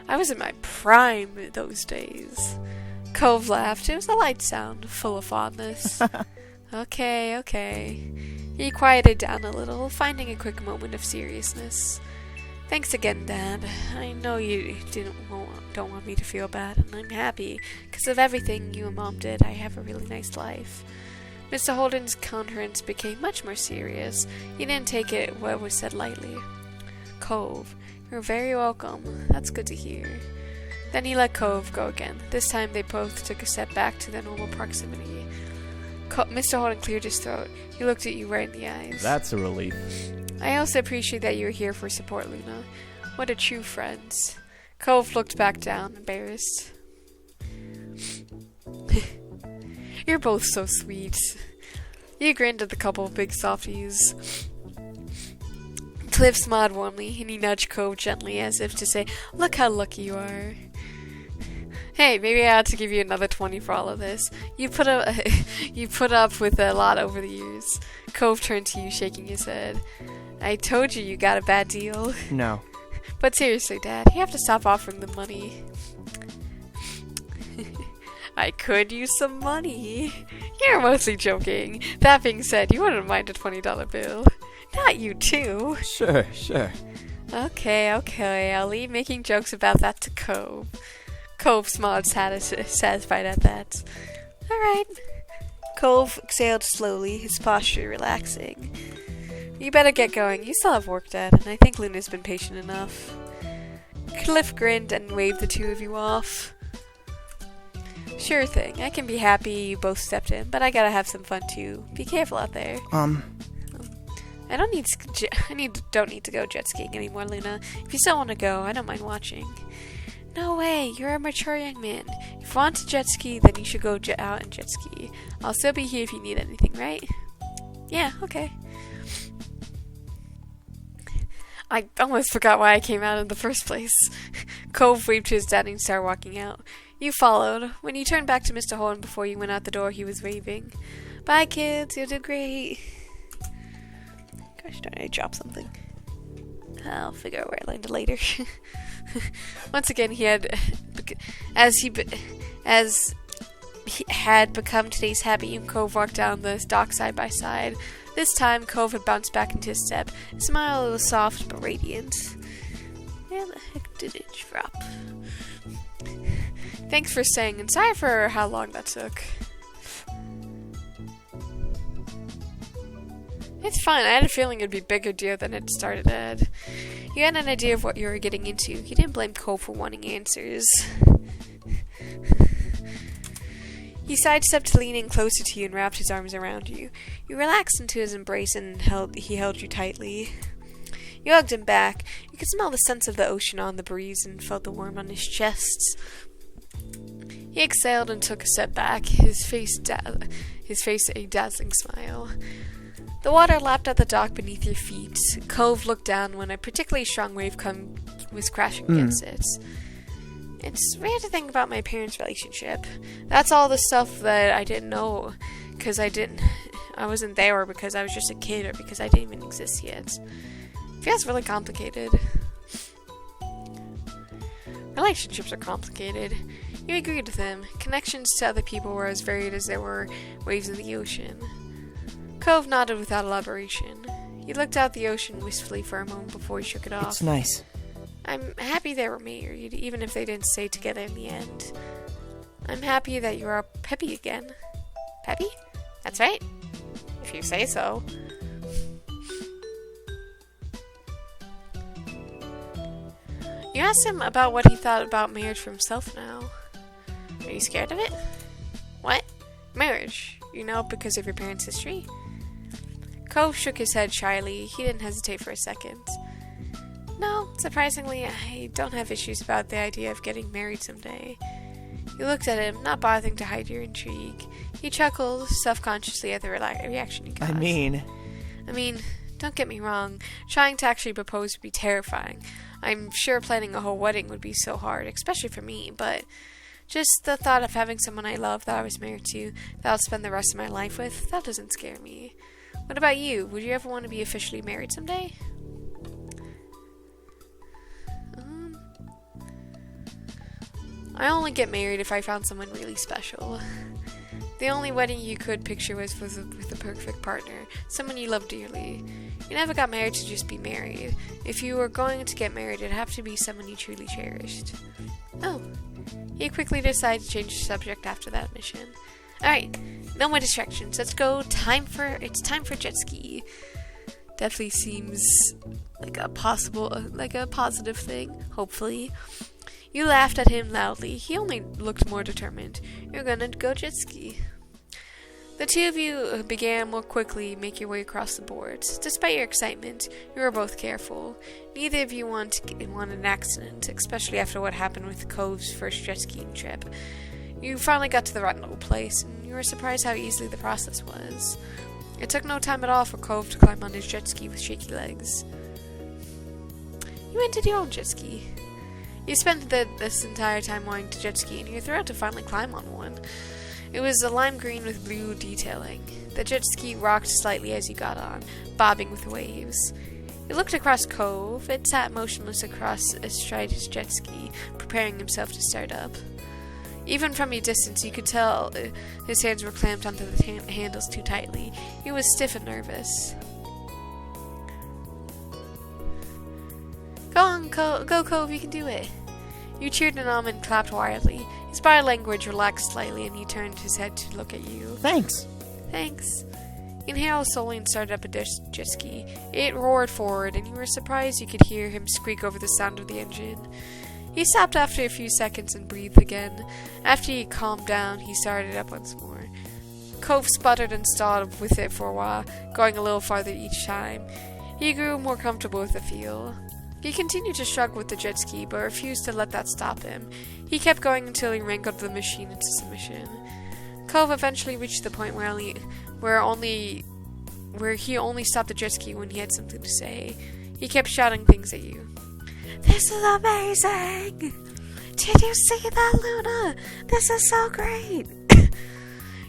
I was in my prime those days. Cove laughed. It was a light sound, full of fondness. Okay. He quieted down a little, finding a quick moment of seriousness. Thanks again, Dad. I know you don't want me to feel bad, and I'm happy. Because of everything you and Mom did, I have a really nice life. Mr. Holden's countenance became much more serious. He didn't take what was said lightly. Cove, you're very welcome. That's good to hear. Then he let Cove go again. This time they both took a step back to their normal proximity. Mr. Holden cleared his throat. He looked at you right in the eyes. That's a relief. I also appreciate that you were here for support, Luna. What a true friend. Cove looked back down, embarrassed. You're both so sweet. You grinned at the couple of big softies. Cliff smiled warmly, and he nudged Cove gently as if to say, look how lucky you are. Hey, maybe I ought to give you another 20 for all of this. You put up with a lot over the years. Cove turned to you, shaking his head. I told you got a bad deal. No. But seriously, Dad, you have to stop offering the money. I could use some money. You're mostly joking. That being said, you wouldn't mind a $20 bill. Not you too. Sure. Okay, I'll leave making jokes about that to Cove. Cove smiled satisfied at that. Alright. Cove exhaled slowly, his posture relaxing. You better get going. You still have work, Dad, and I think Luna's been patient enough. Cliff grinned and waved the two of you off. Sure thing. I can be happy you both stepped in, but I gotta have some fun too. Be careful out there. I don't need to go jet skiing anymore, Luna. If you still want to go, I don't mind watching. No way, you're a mature young man. If you want to jet ski, then you should go out and jet ski. I'll still be here if you need anything, right? Yeah, okay. I almost forgot why I came out in the first place. Cove waved to his dad and started walking out. You followed. When you turned back to Mr. Holden before you went out the door, he was waving. Bye, kids. You did great. Gosh darn, I dropped something. I'll figure out where I landed later. Once again, he had become today's happy, and Cove walked down the dock side by side. This time, Cove had bounced back into his step. His smile was soft but radiant. Where the heck did it drop? Thanks for staying, and sorry for how long that took. It's fine. I had a feeling it'd be a bigger deal than it started at. You had an idea of what you were getting into. You didn't blame Cole for wanting answers. He sidestepped, leaning closer to you and wrapped his arms around you. You relaxed into his embrace and he held you tightly. You hugged him back. You could smell the scent of the ocean on the breeze and felt the warmth on his chest. He exhaled and took a step back, his face a dazzling smile. The water lapped at the dock beneath your feet. Cove looked down when a particularly strong wave was crashing against it. It's weird to think about my parents' relationship. That's all the stuff that I didn't know because I wasn't there, or because I was just a kid, or because I didn't even exist yet. It feels really complicated. Relationships are complicated. You agreed with him. Connections to other people were as varied as there were waves in the ocean. Cove nodded without elaboration. He looked out the ocean wistfully for a moment before he shook it off. It's nice. I'm happy they were married, even if they didn't stay together in the end. I'm happy that you are peppy again. Peppy? That's right. If you say so. You asked him about what he thought about marriage for himself now. Are you scared of it? What? Marriage. You know, because of your parents' history? Cove shook his head shyly. He didn't hesitate for a second. No, surprisingly, I don't have issues about the idea of getting married someday. You looked at him, not bothering to hide your intrigue. He chuckled, self-consciously at the reaction he got. I mean, don't get me wrong. Trying to actually propose would be terrifying. I'm sure planning a whole wedding would be so hard, especially for me, but just the thought of having someone I love that I was married to, that I'll spend the rest of my life with, that doesn't scare me. What about you? Would you ever want to be officially married someday? I only get married if I found someone really special. The only wedding you could picture was with the perfect partner, someone you love dearly. You never got married to just be married. If you were going to get married, it'd have to be someone you truly cherished. Oh. He quickly decided to change the subject after that mission. Alright, no more distractions. Let's go. It's time for jet ski. Definitely seems like a positive thing, hopefully. You laughed at him loudly. He only looked more determined. You're gonna go jet ski. The two of you began more quickly make your way across the boards. Despite your excitement, you were both careful. Neither of you wanted an accident, especially after what happened with Cove's first jet skiing trip. You finally got to the rental place, and you were surprised how easily the process was. It took no time at all for Cove to climb on his jet ski with shaky legs. You rented your own jet ski. You spent this entire time wanting to jet ski, and you're thrilled to finally climb on one. It was a lime green with blue detailing. The jet ski rocked slightly as you got on, bobbing with the waves. You looked across Cove. It sat motionless astride his jet ski, preparing himself to start up. Even from a distance, you could tell his hands were clamped onto the handles too tightly. He was stiff and nervous. Go on, go Cove, you can do it. You cheered him on and clapped wildly. His body language relaxed slightly, and he turned his head to look at you. Thanks. Thanks. You inhaled slowly and started up a jet ski. It roared forward, and you were surprised you could hear him squeak over the sound of the engine. He stopped after a few seconds and breathed again. After he calmed down, he started up once more. Cove sputtered and stalled with it for a while, going a little farther each time. He grew more comfortable with the feel. He continued to struggle with the jet ski, but refused to let that stop him. He kept going until he wrangled the machine into submission. Cove eventually reached the point where he only stopped the jet ski when he had something to say. He kept shouting things at you. This is amazing! Did you see that, Luna? This is so great!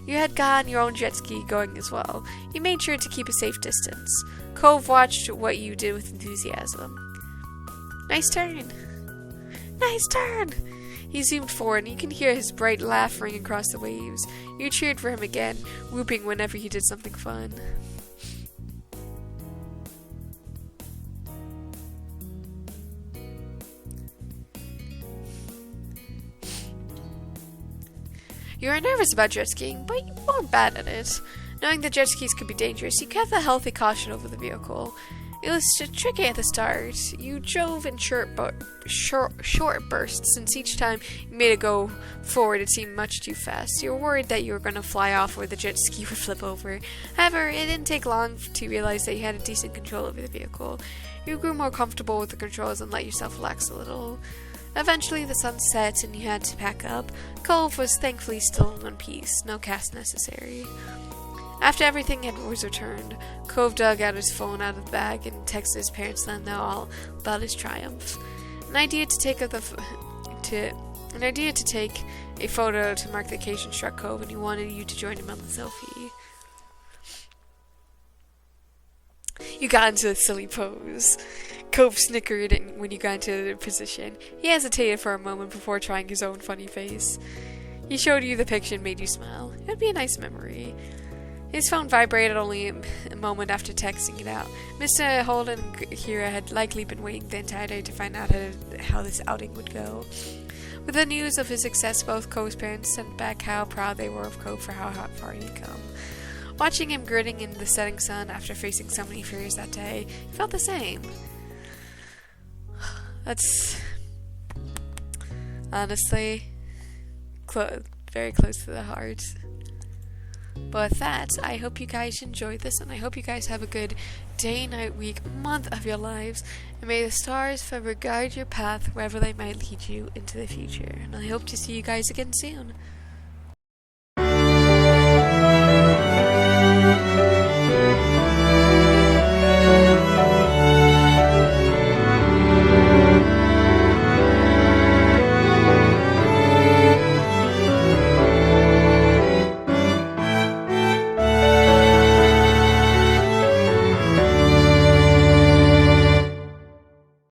You had gotten your own jet ski going as well. You made sure to keep a safe distance. Cove watched what you did with enthusiasm. Nice turn. Nice turn! He zoomed forward, and you can hear his bright laugh ring across the waves. You cheered for him again, whooping whenever he did something fun. You were nervous about jet skiing, but you weren't bad at it. Knowing that jet skis could be dangerous, you kept a healthy caution over the vehicle. It was tricky at the start. You drove in short bursts, since each time you made it go forward it seemed much too fast. You were worried that you were going to fly off or the jet ski would flip over. However, it didn't take long to realize that you had a decent control over the vehicle. You grew more comfortable with the controls and let yourself relax a little. Eventually the sun set and you had to pack up. Cove was thankfully still in one piece, no cast necessary. After everything was returned, Cove dug out his phone out of the bag and texted his parents to let them know all about his triumph. An idea to take a photo to mark the occasion struck Cove, and he wanted you to join him on the selfie. You got into a silly pose. Cove snickered when you got into the position. He hesitated for a moment before trying his own funny face. He showed you the picture and made you smile. It would be a nice memory. His phone vibrated only a moment after texting it out. Mr. Holden and Kira had likely been waiting the entire day to find out how this outing would go. With the news of his success, both Cove's parents sent back how proud they were of Cove for how far he'd come. Watching him grinning in the setting sun after facing so many fears that day, he felt the same. That's honestly very close to the heart. But with that, I hope you guys enjoyed this, and I hope you guys have a good day, night, week, month of your lives, and may the stars forever guide your path wherever they might lead you into the future. And I hope to see you guys again soon.